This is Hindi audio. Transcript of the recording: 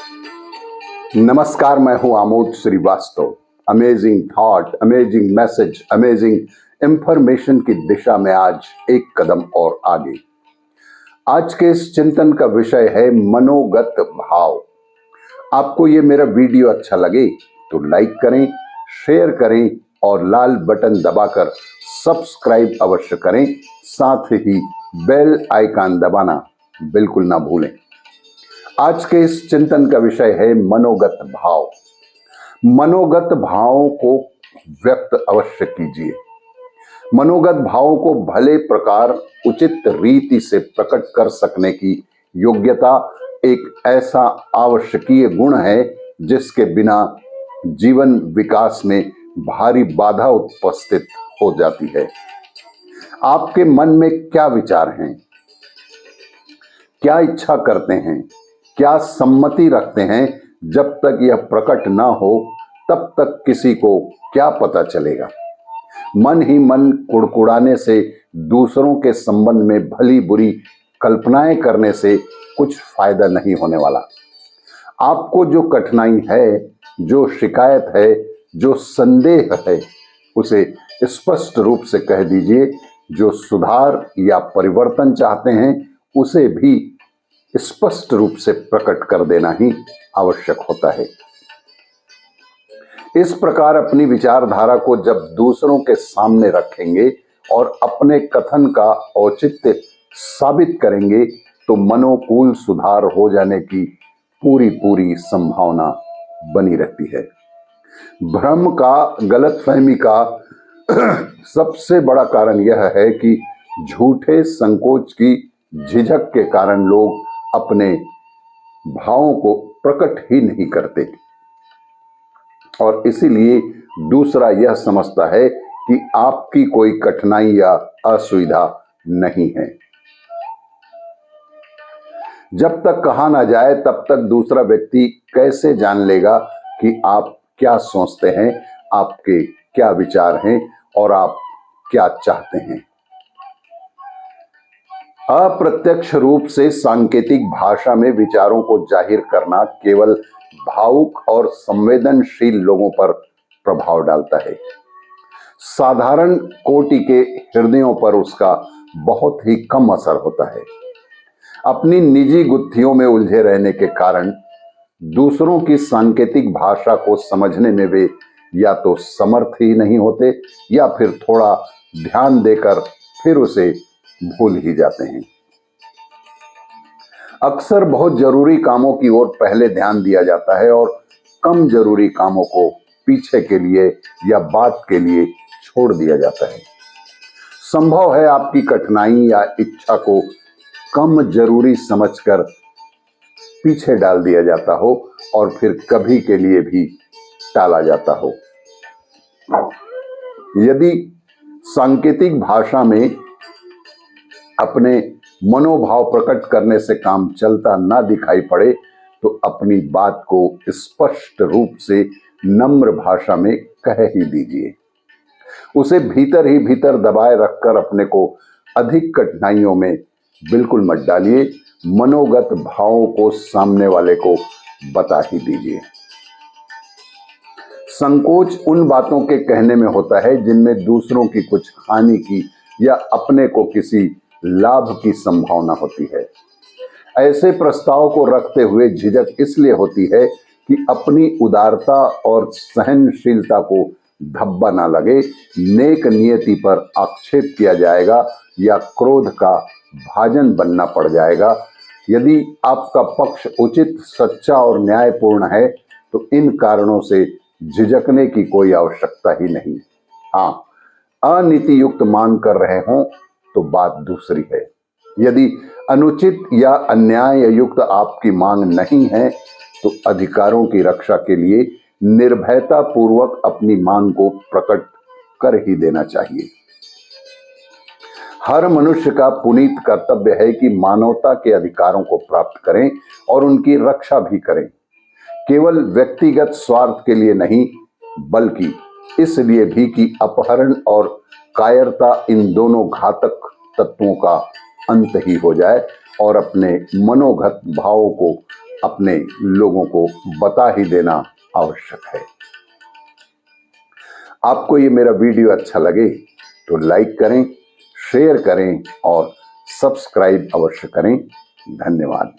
नमस्कार, मैं हूं Amod Shrivastav. Amazing thought, amazing message, amazing information की दिशा में आज एक कदम और आगे। आज के इस चिंतन का विषय है मनोगत भाव। आपको ये मेरा वीडियो अच्छा लगे तो लाइक करें, शेयर करें और लाल बटन दबाकर सब्सक्राइब अवश्य करें। साथ ही बेल आइकन दबाना बिल्कुल ना भूलें। आज के इस चिंतन का विषय है मनोगत भाव। मनोगत भावों को व्यक्त अवश्य कीजिए। मनोगत भावों को भले प्रकार उचित रीति से प्रकट कर सकने की योग्यता एक ऐसा आवश्यकीय गुण है जिसके बिना जीवन विकास में भारी बाधा उपस्थित हो जाती है। आपके मन में क्या विचार हैं, क्या इच्छा करते हैं, क्या सम्मति रखते हैं, जब तक यह प्रकट ना हो तब तक किसी को क्या पता चलेगा। मन ही मन कुड़कुड़ाने से, दूसरों के संबंध में भली बुरी कल्पनाएं करने से कुछ फायदा नहीं होने वाला। आपको जो कठिनाई है, जो शिकायत है, जो संदेह है, उसे स्पष्ट रूप से कह दीजिए। जो सुधार या परिवर्तन चाहते हैं उसे भी स्पष्ट रूप से प्रकट कर देना ही आवश्यक होता है। इस प्रकार अपनी विचारधारा को जब दूसरों के सामने रखेंगे और अपने कथन का औचित्य साबित करेंगे तो मनोकूल सुधार हो जाने की पूरी संभावना बनी रहती है। भ्रम का, गलतफहमी का सबसे बड़ा कारण यह है कि झूठे संकोच की झिझक के कारण लोग अपने भावों को प्रकट ही नहीं करते और इसीलिए दूसरा यह समझता है कि आपकी कोई कठिनाई या असुविधा नहीं है। जब तक कहा ना जाए तब तक दूसरा व्यक्ति कैसे जान लेगा कि आप क्या सोचते हैं, आपके क्या विचार हैं और आप क्या चाहते हैं। अप्रत्यक्ष रूप से सांकेतिक भाषा में विचारों को जाहिर करना केवल भावुक और संवेदनशील लोगों पर प्रभाव डालता है। साधारण कोटि के हृदयों पर उसका बहुत ही कम असर होता है। अपनी निजी गुत्थियों में उलझे रहने के कारण दूसरों की सांकेतिक भाषा को समझने में वे या तो समर्थ ही नहीं होते या फिर थोड़ा ध्यान देकर फिर उसे भूल ही जाते हैं। अक्सर बहुत जरूरी कामों की ओर पहले ध्यान दिया जाता है और कम जरूरी कामों को पीछे के लिए या बात के लिए छोड़ दिया जाता है। संभव है आपकी कठिनाई या इच्छा को कम जरूरी समझकर पीछे डाल दिया जाता हो और फिर कभी के लिए भी टाला जाता हो। यदि सांकेतिक भाषा में अपने मनोभाव प्रकट करने से काम चलता ना दिखाई पड़े तो अपनी बात को स्पष्ट रूप से नम्र भाषा में कह ही दीजिए। उसे भीतर ही भीतर दबाए रखकर अपने को अधिक कठिनाइयों में बिल्कुल मत डालिए। मनोगत भावों को सामने वाले को बता ही दीजिए। संकोच उन बातों के कहने में होता है जिनमें दूसरों की कुछ हानि की या अपने को किसी लाभ की संभावना होती है। ऐसे प्रस्ताव को रखते हुए झिझक इसलिए होती है कि अपनी उदारता और सहनशीलता को धब्बा ना लगे, नेक नियति पर आक्षेप किया जाएगा या क्रोध का भाजन बनना पड़ जाएगा। यदि आपका पक्ष उचित, सच्चा और न्यायपूर्ण है तो इन कारणों से झिझकने की कोई आवश्यकता ही नहीं। हाँ, अनीति युक्त मांग कर रहे हों तो बात दूसरी है। यदि अनुचित या अन्याय युक्त आपकी मांग नहीं है तो अधिकारों की रक्षा के लिए निर्भयता पूर्वक अपनी मांग को प्रकट कर ही देना चाहिए। हर मनुष्य का पुनीत कर्तव्य है कि मानवता के अधिकारों को प्राप्त करें और उनकी रक्षा भी करें। केवल व्यक्तिगत स्वार्थ के लिए नहीं, बल्कि इसलिए भी कि अपहरण और कायरता, इन दोनों घातक तत्वों का अंत ही हो जाए और अपने मनोगत भावों को अपने लोगों को बता ही देना आवश्यक है। आपको ये मेरा वीडियो अच्छा लगे तो लाइक करें, शेयर करें और सब्सक्राइब अवश्य करें। धन्यवाद।